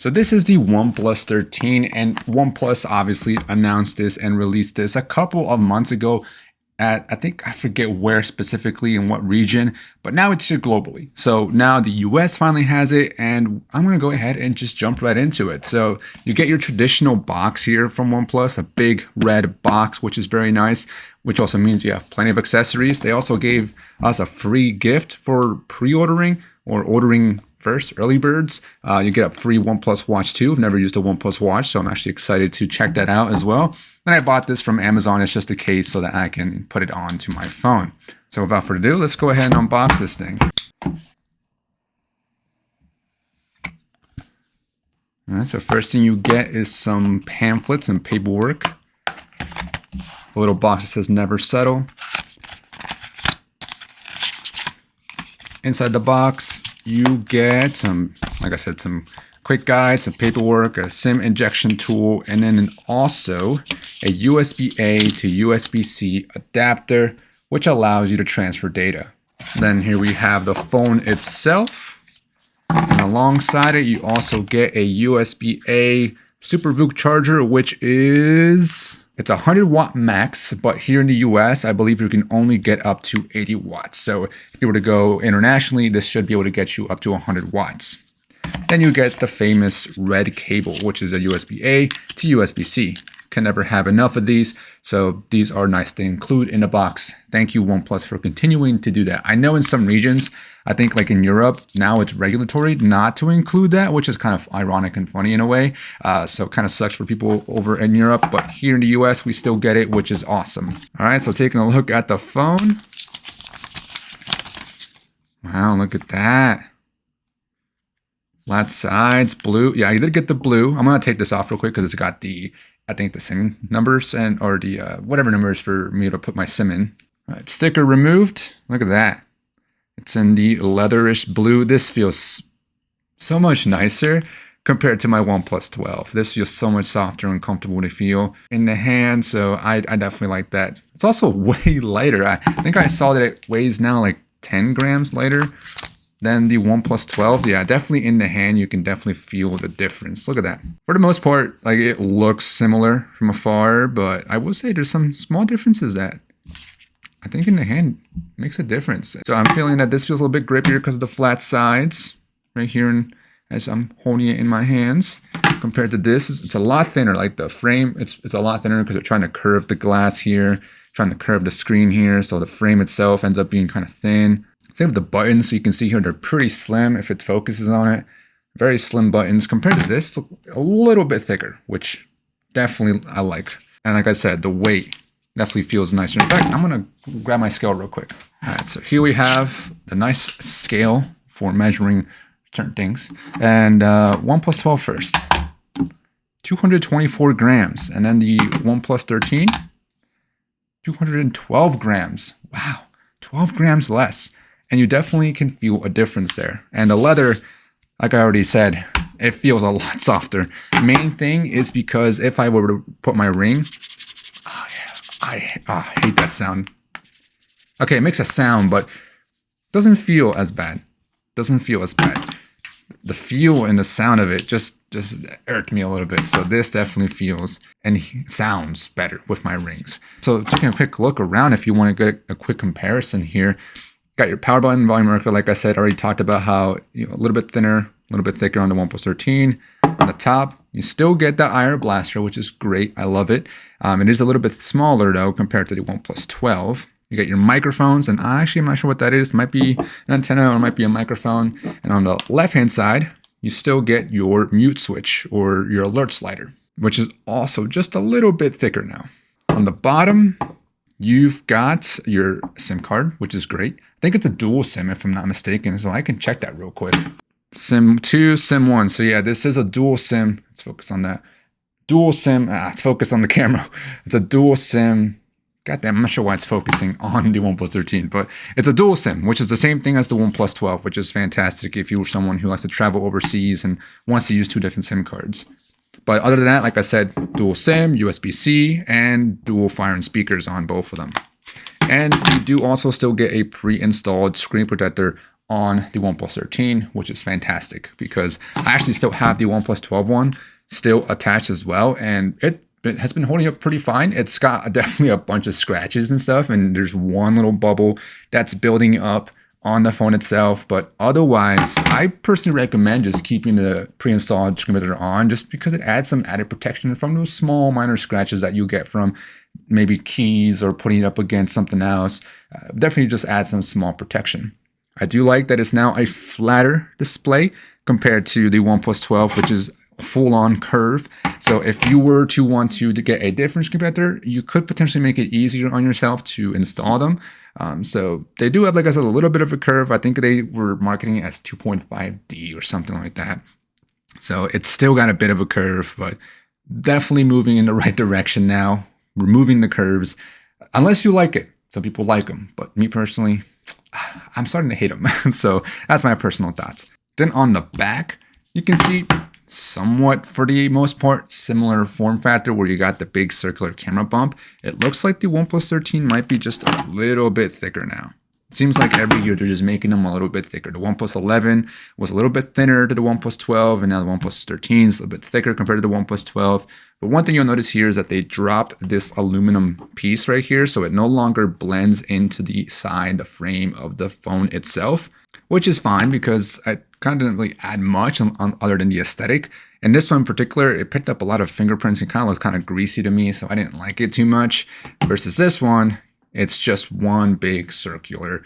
So this is the OnePlus 13, and OnePlus obviously announced this and released this a couple of months ago at, I forget where specifically in what region, but now it's here globally. So now the US finally has it, and I'm gonna go ahead and just jump right into it. So you get your traditional box here from OnePlus, a big red box, which is very nice, which also means you have plenty of accessories. They also gave us a free gift for pre-ordering or ordering first, early birds. You get a free OnePlus Watch 2. I've never used a OnePlus Watch, so I'm actually excited to check that out as well. And I bought this from Amazon. It's just a case so that I can put it onto my phone. So without further ado, let's go ahead and unbox this thing. All right, so first thing you get is some pamphlets and paperwork. A little box that says never settle. Inside the box, you get some, like I said, some quick guides, some paperwork, a SIM injection tool, and then also a USB-A to USB-C adapter, which allows you to transfer data. Then here we have the phone itself. And alongside it, you also get a USB-A Super VOOC charger, which is... It's a 100 watt max, but here in the US, I believe you can only get up to 80 watts. So if you were to go internationally, this should be able to get you up to 100 watts. Then you get the famous red cable, which is a USB-A to USB-C. Can never have enough of these, so these are nice to include in the box. Thank you, OnePlus, for continuing to do that. I know in some regions, I think like in Europe, now it's regulatory not to include that, which is kind of ironic and funny in a way. So it kind of sucks for people over in Europe, but here in the US, we still get it, which is awesome. All right, so taking a look at the phone. Wow, look at that. Flat sides, blue. Yeah, I did get the blue. I'm gonna take this off real quick because it's got the, I think the SIM numbers and or the whatever numbers for me to put my SIM in. All right, sticker removed. Look at that. It's in the leatherish blue. This feels so much nicer compared to my OnePlus 12. This feels so much softer and comfortable to feel in the hand. So I definitely like that. It's also way lighter. I think I saw that it weighs now like 10 grams lighter than the OnePlus 12. Yeah, definitely in the hand, you can definitely feel the difference. Look at that. For the most part, like it looks similar from afar, but I will say there's some small differences that I think in the hand makes a difference. So I'm feeling that this feels a little bit grippier because of the flat sides right here and as I'm holding it in my hands. Compared to this, it's a lot thinner. Like the frame, it's a lot thinner because they're trying to curve the glass here, trying to curve the screen here. So the frame itself ends up being kind of thin. Same with the buttons, so you can see here they're pretty slim if it focuses on it. Very slim buttons. Compared to this, a little bit thicker, which definitely I like. And like I said, the weight definitely feels nicer. In fact, I'm gonna grab my scale real quick. All right, so here we have the nice scale for measuring certain things. And OnePlus 12 first. 224 grams. And then the OnePlus 13, 212 grams. Wow, 12 grams less. And you definitely can feel a difference there. And the leather, like I already said, it feels a lot softer. Main thing is because if I were to put my ring, oh yeah, I hate that sound. Okay, it makes a sound, but doesn't feel as bad. Doesn't feel as bad. The feel and the sound of it just irked me a little bit. So this definitely feels and sounds better with my rings. So taking a quick look around, if you want to get a quick comparison here, got your power button, volume rocker. Like I said, already talked about how a little bit thinner, a little bit thicker on the OnePlus 13. On the top, you still get the IR blaster, which is great. I love it. It is a little bit smaller though compared to the OnePlus 12. You get your microphones, and actually I'm not sure what that is. It might be an antenna or it might be a microphone. And on the left-hand side, you still get your mute switch or your alert slider, which is also just a little bit thicker now. On the bottom, you've got your SIM card, which is great. I think it's a dual SIM if I'm not mistaken, so I can check that real quick. SIM 2, SIM 1. So yeah, this is a dual SIM. Let's focus on that. Dual SIM. Let's focus on the camera. It's a dual SIM. Goddamn, I'm not sure why it's focusing on the OnePlus 13, but it's a dual SIM, which is the same thing as the OnePlus 12, which is fantastic if you're someone who likes to travel overseas and wants to use 2 different SIM cards. But other than that, like I said, dual SIM, USB-C, and dual fire and speakers on both of them. And you do also still get a pre-installed screen protector on the OnePlus 13, which is fantastic because I actually still have the OnePlus 12 one still attached as well, and it has been holding up pretty fine. It's got definitely a bunch of scratches and stuff, and there's one little bubble that's building up on the phone itself, but otherwise, I personally recommend just keeping the pre-installed screen protector on just because it adds some added protection from those small minor scratches that you get from maybe keys or putting it up against something else. Definitely just add some small protection. I do like that it's now a flatter display compared to the OnePlus 12, which is full-on curve. So if you were to want to get a different screen protector, you could potentially make it easier on yourself to install them. So they do have, like I said, a little bit of a curve. I think they were marketing it as 2.5D or something like that. So it's still got a bit of a curve, but definitely moving in the right direction now, removing the curves, unless you like it. Some people like them, but me personally, I'm starting to hate them. So that's my personal thoughts. Then on the back, you can see somewhat, for the most part, similar form factor where you got the big circular camera bump. It looks like the OnePlus 13 might be just a little bit thicker now. It seems like every year they're just making them a little bit thicker. The OnePlus 11 was a little bit thinner to the OnePlus 12, and now the OnePlus 13 is a little bit thicker compared to the OnePlus 12. But one thing you'll notice here is that they dropped this aluminum piece right here, so it no longer blends into the side, the frame of the phone itself, which is fine because I kind of didn't really add much other than the aesthetic. And this one in particular, it picked up a lot of fingerprints and kind of looked kind of greasy to me, so I didn't like it too much. Versus this one, it's just one big circular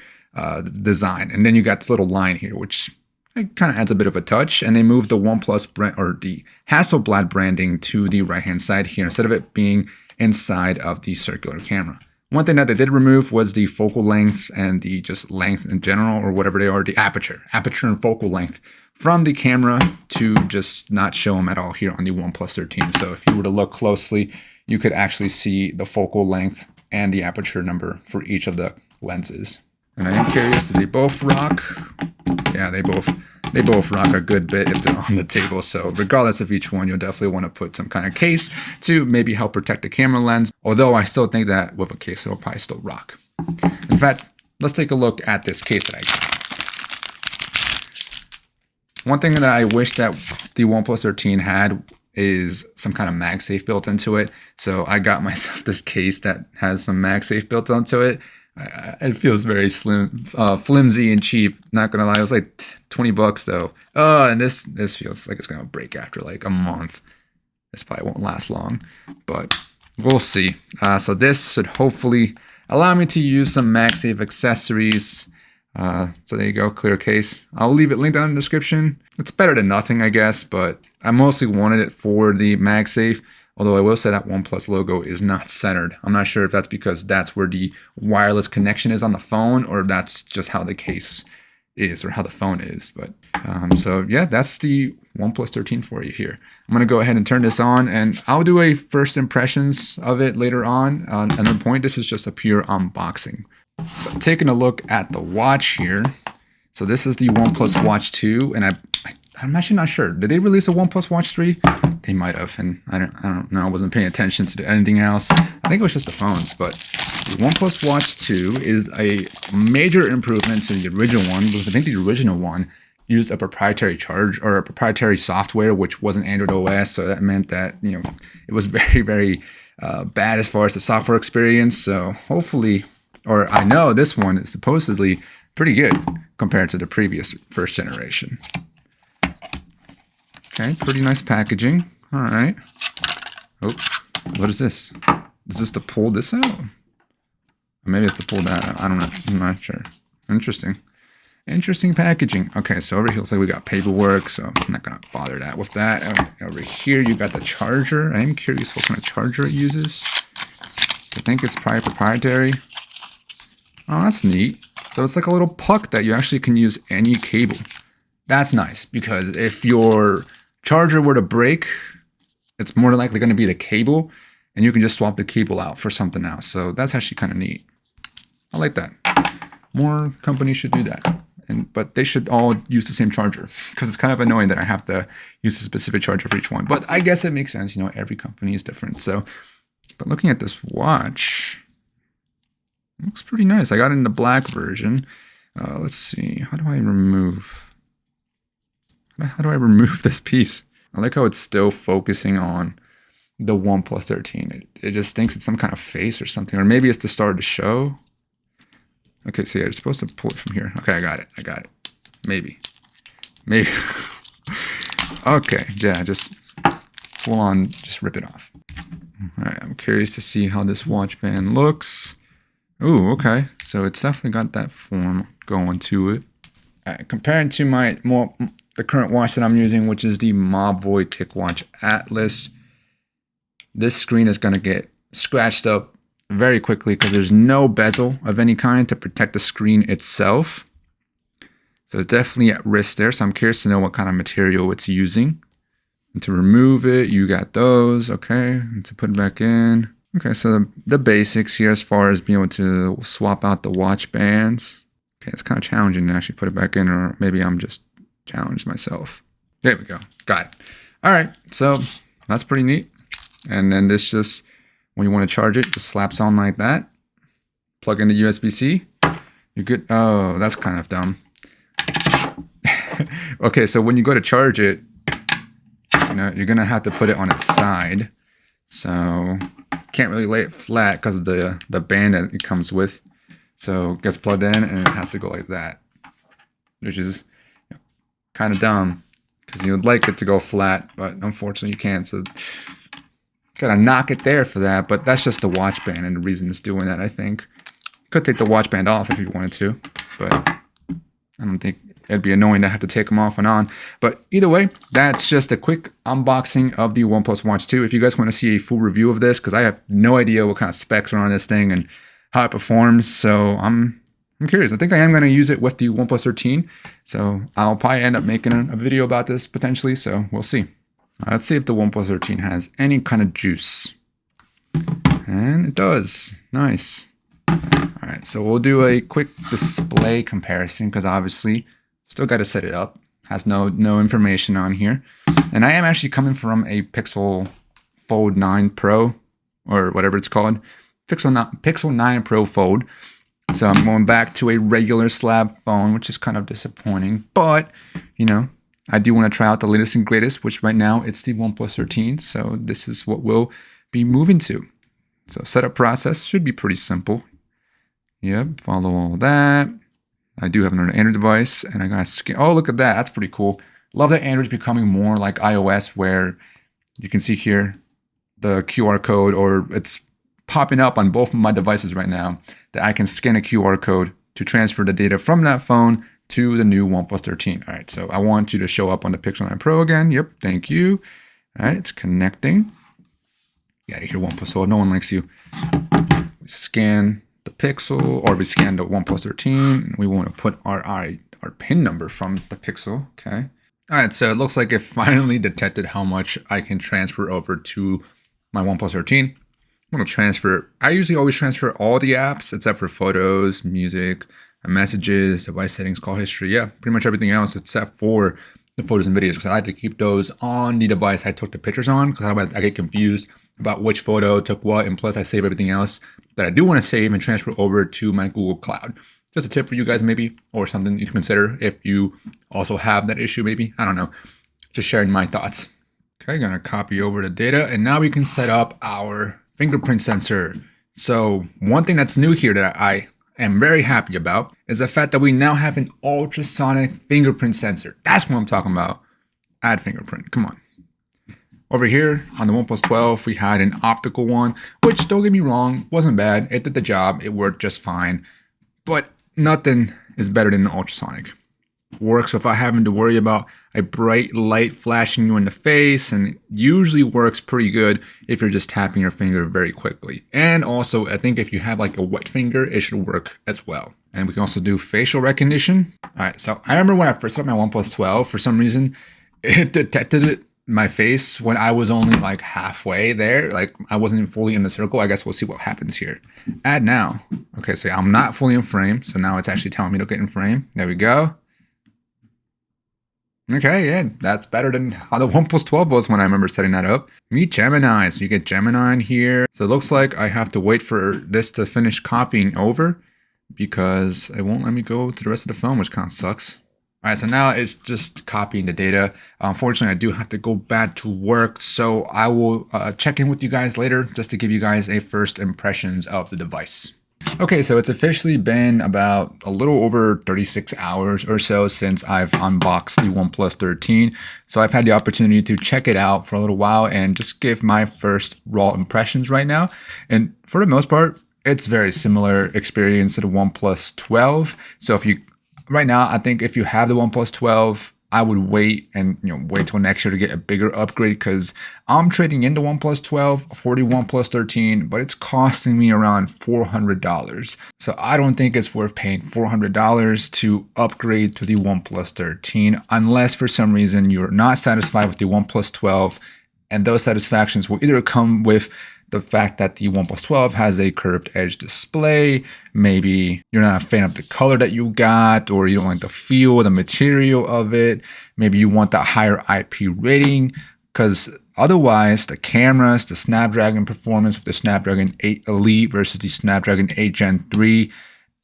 design. And then you got this little line here, which it kind of adds a bit of a touch. And they moved the OnePlus brand, or the Hasselblad branding, to the right-hand side here instead of it being inside of the circular camera. One thing that they did remove was the focal length and the just length in general, or whatever they are, the aperture and focal length from the camera to just not show them at all here on the OnePlus 13. So if you were to look closely, you could actually see the focal length and the aperture number for each of the lenses. And I am curious, do they both rock? Yeah, they both rock a good bit if they're on the table. So regardless of each one, you'll definitely want to put some kind of case to maybe help protect the camera lens. Although I still think that with a case, it'll probably still rock. In fact, let's take a look at this case that I got. One thing that I wish that the OnePlus 13 had is some kind of MagSafe built into it. So I got myself this case that has some MagSafe built onto it. It feels very slim, flimsy and cheap. Not gonna lie, it was like 20 bucks though. And this feels like it's gonna break after like a month. This probably won't last long, but we'll see. So this should hopefully allow me to use some MagSafe accessories. So there you go, clear case. I'll leave it linked down in the description. It's better than nothing, I guess, but I mostly wanted it for the MagSafe. Although I will say that OnePlus logo is not centered. I'm not sure if that's because that's where the wireless connection is on the phone, or that's just how the case is or how the phone is. But so yeah, that's the OnePlus 13 for you here. I'm gonna go ahead and turn this on, and I'll do a first impressions of it later on. Another point, this is just a pure unboxing. But taking a look at the watch here. So this is the OnePlus Watch 2, and I'm actually not sure. Did they release a OnePlus Watch 3? They might have, and I don't know. I wasn't paying attention to anything else. I think it was just the phones, but the OnePlus Watch 2 is a major improvement to the original one, because I think the original one used a proprietary charge or a proprietary software, which wasn't Android OS. So that meant that, you know, it was very, very bad as far as the software experience. So hopefully, or I know this one is supposedly pretty good compared to the previous first generation. Okay, pretty nice packaging. All right. Oh, what is this? Is this to pull this out? Or maybe it's to pull that out. I don't know. I'm not sure. Interesting. Interesting packaging. Okay, so over here looks like we got paperwork, so I'm not gonna bother that with that. Over here you got the charger. I am curious what kind of charger it uses. I think it's probably proprietary. Oh, that's neat. So it's like a little puck that you actually can use any cable. That's nice, because if your charger were to break, it's more than likely going to be the cable, and you can just swap the cable out for something else. So that's actually kind of neat. I like that. More companies should do that, but they should all use the same charger, because it's kind of annoying that I have to use a specific charger for each one. But I guess it makes sense. You know, every company is different. So, but looking at this watch, it looks pretty nice. I got it in the black version. Let's see. How do I remove this piece? I like how it's still focusing on the OnePlus 13. It just thinks it's some kind of face or something, or maybe it's to start to show. Okay, so yeah, you're supposed to pull it from here. Okay, I got it. Maybe. Okay, yeah, just full on, just rip it off. All right, I'm curious to see how this watch band looks. Ooh, okay, so it's definitely got that form going to it. All right, comparing to the current watch that I'm using, which is the Mobvoi TicWatch Atlas, this screen is gonna get scratched up very quickly because there's no bezel of any kind to protect the screen itself. So it's definitely at risk there. So I'm curious to know what kind of material it's using. And to remove it, you got those, okay. And to put it back in. Okay, so the basics here as far as being able to swap out the watch bands. Okay, it's kind of challenging to actually put it back in, or maybe I'm just challenged myself. There we go, got it. All right, so that's pretty neat. And then this just, when you want to charge it, just slaps on like that. Plug in the USB-C. You're good. Oh, that's kind of dumb. Okay, so when you go to charge it, you're gonna have to put it on its side. So can't really lay it flat because of the band that it comes with. So it gets plugged in and it has to go like that, which is kind of dumb because you'd like it to go flat, but unfortunately you can't. So gotta knock it there for that, but that's just the watch band and the reason it's doing that, I think. Could take the watch band off if you wanted to, but I don't think it'd be annoying to have to take them off and on. But either way, that's just a quick unboxing of the OnePlus Watch 2. If you guys want to see a full review of this, because I have no idea what kind of specs are on this thing and how it performs, so I'm curious. I think I am going to use it with the OnePlus 13, so I'll probably end up making a video about this potentially, so we'll see. Let's see if the OnePlus 13 has any kind of juice. And it does. Nice. All right, so we'll do a quick display comparison because obviously still got to set it up. Has no information on here. And I am actually coming from a Pixel Fold 9 Pro or whatever it's called. Pixel 9 Pro Fold. So I'm going back to a regular slab phone, which is kind of disappointing. But, I do want to try out the latest and greatest, which right now it's the OnePlus 13. So this is what we'll be moving to. So setup process should be pretty simple. Yep, follow all that. I do have another Android device, and I got scan. Oh, look at that. That's pretty cool. Love that Android's becoming more like iOS, where you can see here the QR code, or it's popping up on both of my devices right now that I can scan a QR code to transfer the data from that phone to the new OnePlus 13. All right, so I want you to show up on the Pixel 9 Pro again. Yep, thank you. All right, it's connecting. Get out of here, OnePlus. So no one likes you. Scan the Pixel, or we scan the OnePlus 13, and we want to put our PIN number from the Pixel. Okay. All right, so it looks like it finally detected how much I can transfer over to my OnePlus 13. I'm going to transfer. I usually always transfer all the apps except for photos, music, messages, device settings, call history. Yeah, pretty much everything else except for the photos and videos, because I like to keep those on the device I took the pictures on, because I get confused about which photo took what, and plus I save everything else that I do want to save and transfer over to my Google Cloud. Just a tip for you guys maybe, or something you can consider if you also have that issue maybe. I don't know. Just sharing my thoughts. Okay, gonna copy over the data, and now we can set up our fingerprint sensor. So one thing that's new here that I am very happy about is the fact that we now have an ultrasonic fingerprint sensor. That's what I'm talking about. Add fingerprint, come on. Over here on the OnePlus 12, we had an optical one, which don't get me wrong, wasn't bad. It did the job, it worked just fine, but nothing is better than an ultrasonic. Works without having to worry about a bright light flashing you in the face, and it usually works pretty good if you're just tapping your finger very quickly. And also, I think if you have like a wet finger, it should work as well. And we can also do facial recognition. All right, so I remember when I first set up my OnePlus 12, for some reason, it detected my face when I was only like halfway there. Like I wasn't fully in the circle. I guess we'll see what happens here. Add now. Okay, so I'm not fully in frame. So now it's actually telling me to get in frame. There we go. Okay, yeah, that's better than how the OnePlus 12 was when I remember setting that up. Meet Gemini, so you get Gemini in here. So it looks like I have to wait for this to finish copying over. because it won't let me go to the rest of the phone, which kind of sucks. All right, so now it's just copying the data. Unfortunately, I do have to go back to work, so I will check in with you guys later just to give you guys a first impressions of the device. Okay, so it's officially been about a little over 36 hours or so since I've unboxed the OnePlus 13. So I've had the opportunity to check it out for a little while and just give my first raw impressions right now. And for the most part, it's very similar experience to the OnePlus 12. So right now, I think if you have the OnePlus 12, I would wait and wait till next year to get a bigger upgrade, because I'm trading in the OnePlus 12 for the OnePlus 13, but it's costing me around $400. So I don't think it's worth paying $400 to upgrade to the OnePlus 13 unless for some reason you're not satisfied with the OnePlus 12, and those satisfactions will either come with the fact that the OnePlus 12 has a curved edge display. Maybe you're not a fan of the color that you got, or you don't like the feel, the material of it. Maybe you want that higher IP rating, because otherwise the cameras, the Snapdragon performance with the Snapdragon 8 Elite versus the Snapdragon 8 Gen 3,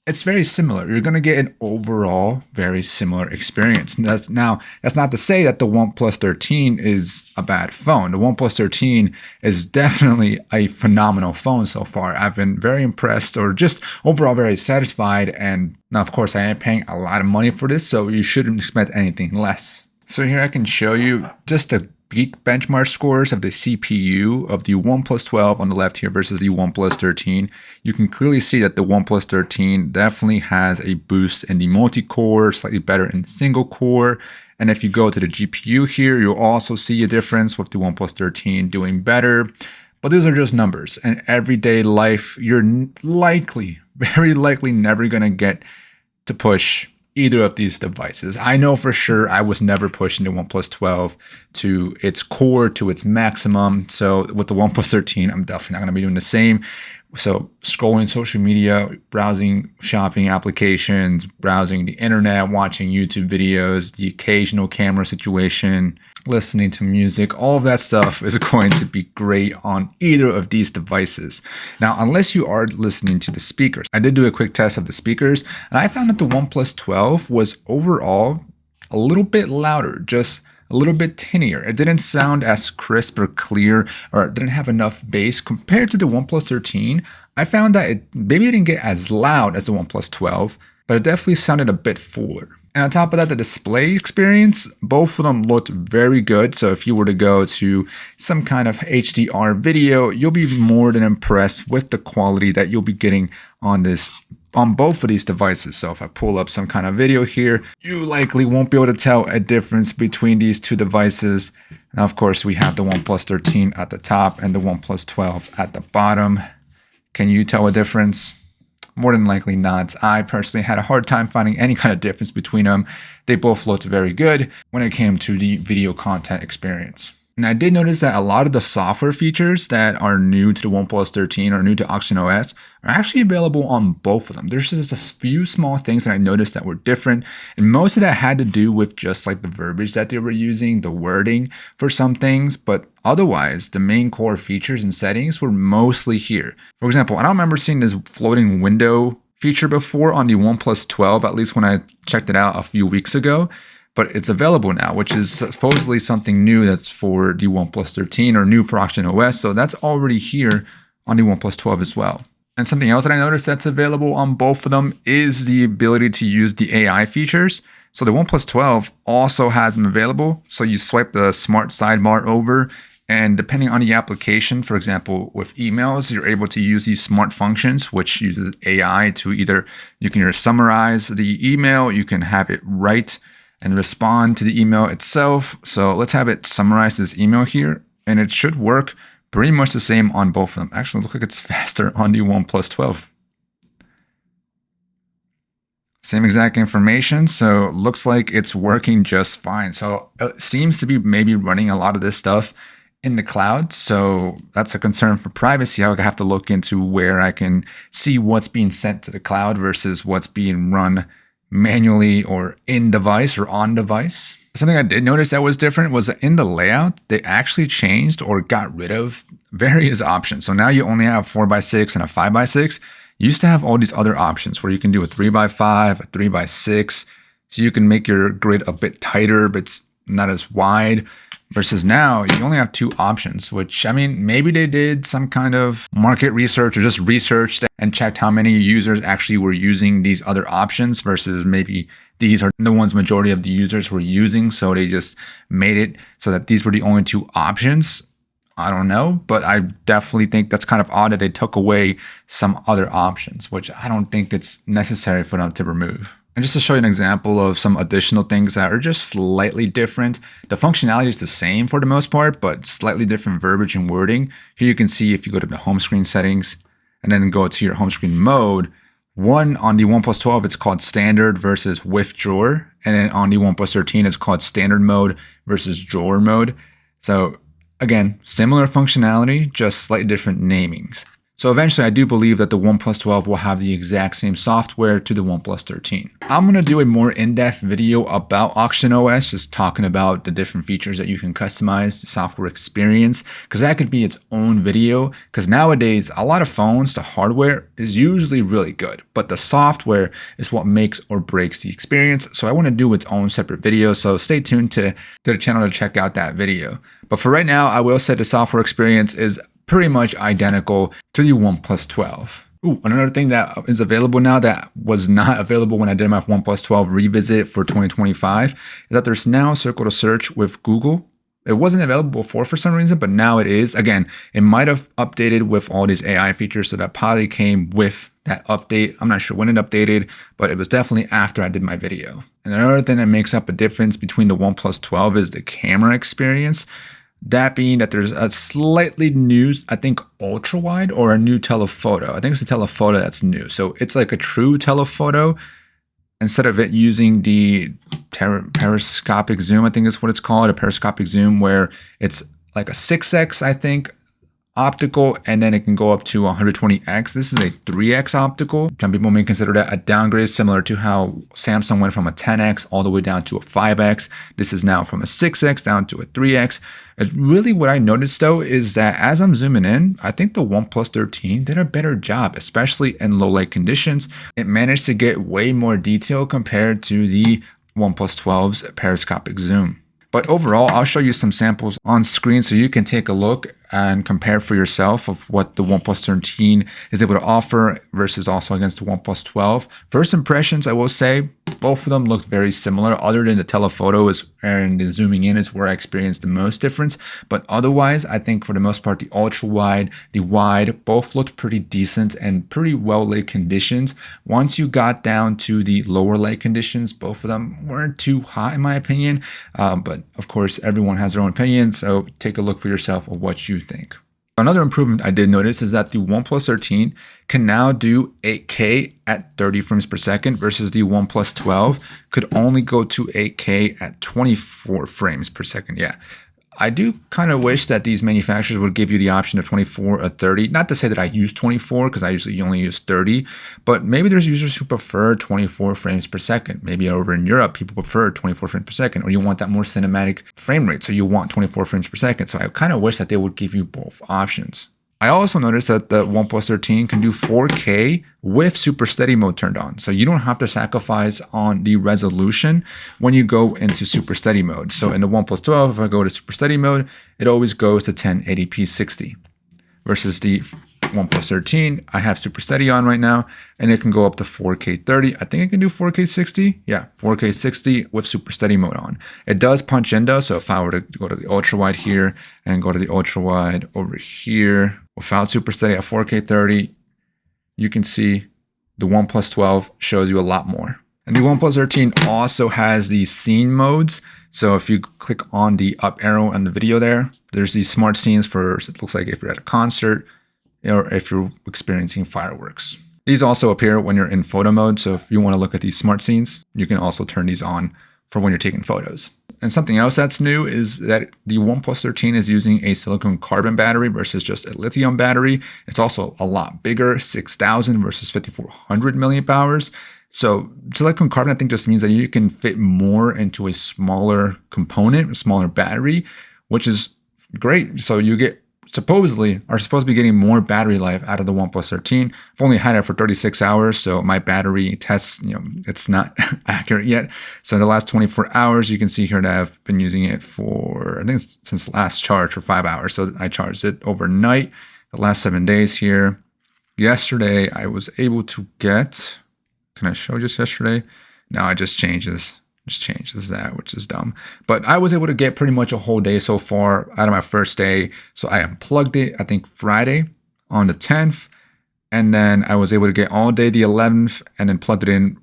it's very similar. You're going to get an overall very similar experience. And that's not to say that the OnePlus 13 is a bad phone. The OnePlus 13 is definitely a phenomenal phone so far. I've been very impressed, or just overall very satisfied. And now, of course, I am paying a lot of money for this, so you shouldn't expect anything less. So here I can show you just the Geek benchmark scores of the CPU of the OnePlus 12 on the left here versus the OnePlus 13. You can clearly see that the OnePlus 13 definitely has a boost in the multi-core, slightly better in single core. And if you go to the GPU here, you'll also see a difference with the OnePlus 13 doing better. But these are just numbers. In everyday life, you're very likely never going to get to push either of these devices. I know for sure I was never pushing the OnePlus 12 to its core, to its maximum. So with the OnePlus 13, I'm definitely not going to be doing the same. So scrolling social media, browsing shopping applications, browsing the internet, watching YouTube videos, the occasional camera situation, listening to music, all of that stuff is going to be great on either of these devices. Now, unless you are listening to the speakers, I did do a quick test of the speakers, and I found that the OnePlus 12 was overall a little bit louder, just a little bit tinnier. It didn't sound as crisp or clear, or it didn't have enough bass compared to the OnePlus 13. I found that it didn't get as loud as the OnePlus 12, but it definitely sounded a bit fuller. And on top of that, the display experience, both of them looked very good. So if you were to go to some kind of HDR video, you'll be more than impressed with the quality that you'll be getting on both of these devices. So if I pull up some kind of video here, you likely won't be able to tell a difference between these two devices. Now, of course, we have the OnePlus 13 at the top and the OnePlus 12 at the bottom. Can you tell a difference? More than likely not. I personally had a hard time finding any kind of difference between them. They both looked very good when it came to the video content experience. And I did notice that a lot of the software features that are new to the OnePlus 13 or new to OS are actually available on both of them. There's just a few small things that I noticed that were different, and most of that had to do with just like the verbiage that they were using, the wording for some things, but otherwise, the main core features and settings were mostly here. For example, I don't remember seeing this floating window feature before on the OnePlus 12, at least when I checked it out a few weeks ago. But it's available now, which is supposedly something new that's for the OnePlus 13 or new for OS. So that's already here on the OnePlus 12 as well. And something else that I noticed that's available on both of them is the ability to use the AI features. So the OnePlus 12 also has them available. So you swipe the smart sidebar over, and depending on the application, for example, with emails, you're able to use these smart functions, which uses AI to you can either summarize the email, you can have it write and respond to the email itself. So let's have it summarize this email here, and it should work pretty much the same on both of them. Actually, it looks like it's faster on the OnePlus 12. Same exact information, so it looks like it's working just fine. So it seems to be maybe running a lot of this stuff in the cloud, so that's a concern for privacy. I have to look into where I can see what's being sent to the cloud versus what's being run manually or in device or on device. Something I did notice that was different was that in the layout, they actually changed or got rid of various options. So now you only have 4x6 and a 5x6. you used to have all these other options where you can do a 3x5, a 3x6, so you can make your grid a bit tighter, but it's not as wide. Versus now, you only have two options, which, I mean, maybe they did some kind of market research or just researched and checked how many users actually were using these other options versus maybe these are the ones majority of the users were using. So they just made it so that these were the only two options. I don't know, but I definitely think that's kind of odd that they took away some other options, which I don't think it's necessary for them to remove. And just to show you an example of some additional things that are just slightly different, the functionality is the same for the most part, but slightly different verbiage and wording. Here you can see if you go to the home screen settings and then go to your home screen mode, one on the OnePlus 12, it's called standard versus with drawer. And then on the OnePlus 13, it's called standard mode versus drawer mode. So again, similar functionality, just slightly different namings. So eventually I do believe that the OnePlus 12 will have the exact same software to the OnePlus 13. I'm going to do a more in-depth video about Auction OS, just talking about the different features that you can customize, the software experience, because that could be its own video. Because nowadays, a lot of phones, the hardware is usually really good, but the software is what makes or breaks the experience. So I want to do its own separate video. So stay tuned to the channel to check out that video. But for right now, I will say the software experience is pretty much identical to the OnePlus 12. Ooh, another thing that is available now that was not available when I did my OnePlus 12 revisit for 2025 is that there's now circle to search with Google. It wasn't available before for some reason, but now it is. Again, it might have updated with all these AI features, so that probably came with that update. I'm not sure when it updated, but it was definitely after I did my video. And another thing that makes up a difference between the OnePlus 12 is the camera experience. That being that there's a slightly new, I think, ultra wide or a new telephoto. I think it's the telephoto that's new. So it's like a true telephoto instead of it using the periscopic zoom, I think is what it's called, a periscopic zoom, where it's like a 6x, I think, optical, and then it can go up to 120x. This is a 3x optical. Some people may consider that a downgrade, similar to how Samsung went from a 10x all the way down to a 5x. This is now from a 6x down to a 3x. And really what I noticed though is that as I'm zooming in, I think the OnePlus 13 did a better job, especially in low light conditions. It managed to get way more detail compared to the OnePlus 12's periscopic zoom. But overall, I'll show you some samples on screen so you can take a look and compare for yourself of what the OnePlus 13 is able to offer versus also against the OnePlus 12. First impressions, I will say, both of them look very similar, other than the telephoto and the zooming in is where I experienced the most difference. But otherwise, I think for the most part, the ultra wide, the wide, both looked pretty decent and pretty well lit conditions. Once you got down to the lower light conditions, both of them weren't too hot in my opinion. But of course, everyone has their own opinion, so take a look for yourself of what you think. Another improvement I did notice is that the OnePlus 13 can now do 8K at 30 frames per second versus the OnePlus 12 could only go to 8K at 24 frames per second. Yeah, I do kind of wish that these manufacturers would give you the option of 24 or 30. Not to say that I use 24 because I usually only use 30, but maybe there's users who prefer 24 frames per second. Maybe over in Europe, people prefer 24 frames per second, or you want that more cinematic frame rate, so you want 24 frames per second. So I kind of wish that they would give you both options. I also noticed that the OnePlus 13 can do 4K with Super Steady mode turned on. So you don't have to sacrifice on the resolution when you go into Super Steady mode. So in the OnePlus 12, if I go to Super Steady mode, it always goes to 1080p 60. Versus the OnePlus 13, I have Super Steady on right now, and it can go up to 4K 30. I think it can do 4K 60. Yeah, 4K 60 with Super Steady mode on. It does punch in though, so if I were to go to the ultra wide here and go to the ultra wide over here, without Super Steady at 4K 30, you can see the OnePlus 12 shows you a lot more. And the OnePlus 13 also has the scene modes. So if you click on the up arrow in the video there, there's these smart scenes for, it looks like if you're at a concert or if you're experiencing fireworks. These also appear when you're in photo mode. So if you want to look at these smart scenes, you can also turn these on for when you're taking photos. And something else that's new is that the OnePlus 13 is using a silicon carbon battery versus just a lithium battery. It's also a lot bigger, 6,000 versus 5,400 milliamp hours. So silicon carbon, I think, just means that you can fit more into a smaller component, a smaller battery, which is great. So you get supposedly are supposed to be getting more battery life out of the OnePlus 13. I've only had it for 36 hours, so my battery test, it's not accurate yet. So in the last 24 hours, you can see here that I've been using it for, I think since last charge for 5 hours. So I charged it overnight the last 7 days here. Yesterday, I was able to get, can I show just yesterday? No, it just changes that, which is dumb. But I was able to get pretty much a whole day so far out of my first day. So I unplugged it, I think Friday on the 10th. And then I was able to get all day the 11th and then plugged it in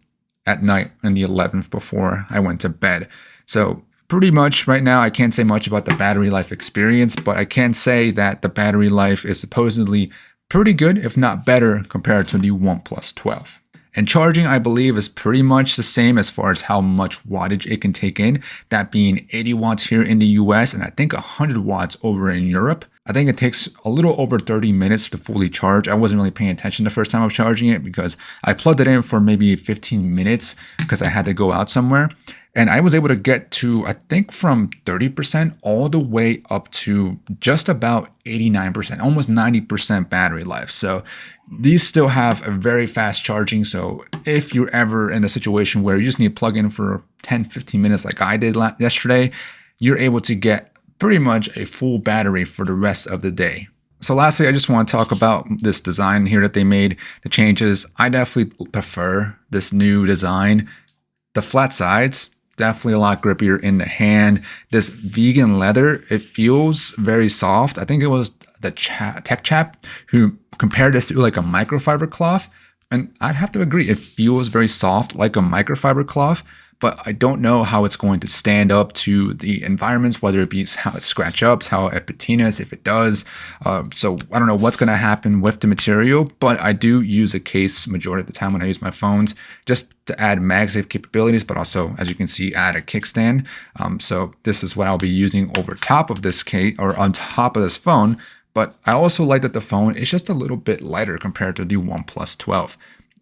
at night on the 11th before I went to bed. So pretty much right now, I can't say much about the battery life experience, but I can say that the battery life is supposedly pretty good, if not better, compared to the OnePlus 12. And charging, I believe, is pretty much the same as far as how much wattage it can take in, that being 80 watts here in the US and I think 100 watts over in Europe. I think it takes a little over 30 minutes to fully charge. I wasn't really paying attention the first time I was charging it because I plugged it in for maybe 15 minutes because I had to go out somewhere. And I was able to get to, I think, from 30% all the way up to just about 89%, almost 90% battery life. So these still have a very fast charging. So if you're ever in a situation where you just need to plug in for 10, 15 minutes like I did yesterday, you're able to get pretty much a full battery for the rest of the day. So lastly, I just want to talk about this design here that they made, the changes. I definitely prefer this new design. The flat sides, definitely a lot grippier in the hand. This vegan leather, it feels very soft. I think it was the tech chap who compared this to like a microfiber cloth. And I'd have to agree, it feels very soft like a microfiber cloth, but I don't know how it's going to stand up to the environments, whether it be how it scratch ups, how it patinas, if it does. So I don't know what's going to happen with the material, but I do use a case majority of the time when I use my phones just to add MagSafe capabilities, but also, as you can see, add a kickstand. So this is what I'll be using over top of this case or on top of this phone. But I also like that the phone is just a little bit lighter compared to the OnePlus 12.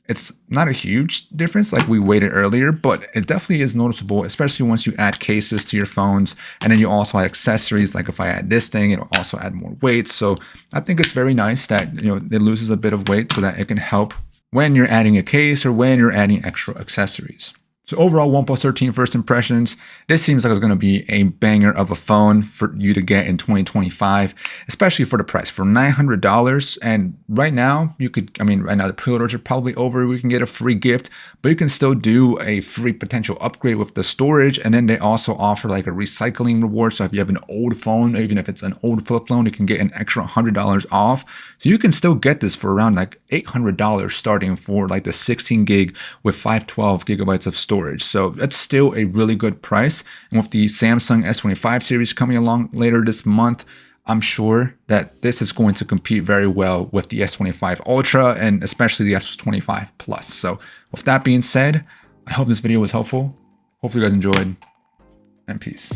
It's not a huge difference like we waited earlier, but it definitely is noticeable, especially once you add cases to your phones. And then you also add accessories, like if I add this thing, it'll also add more weight. So I think it's very nice that it loses a bit of weight so that it can help when you're adding a case or when you're adding extra accessories. So overall, OnePlus 13 first impressions, this seems like it's going to be a banger of a phone for you to get in 2025, especially for the price, for $900. And right now, right now the pre-orders are probably over. We can get a free gift, but you can still do a free potential upgrade with the storage. And then they also offer like a recycling reward. So if you have an old phone, even if it's an old flip phone, you can get an extra $100 off. So you can still get this for around like $800 starting for like the 16 gig with 512 gigabytes of storage. So that's still a really good price. And with the Samsung S25 series coming along later this month, I'm sure that this is going to compete very well with the S25 Ultra and especially the S25 Plus. So with that being said, I hope this video was helpful. Hopefully you guys enjoyed, and peace.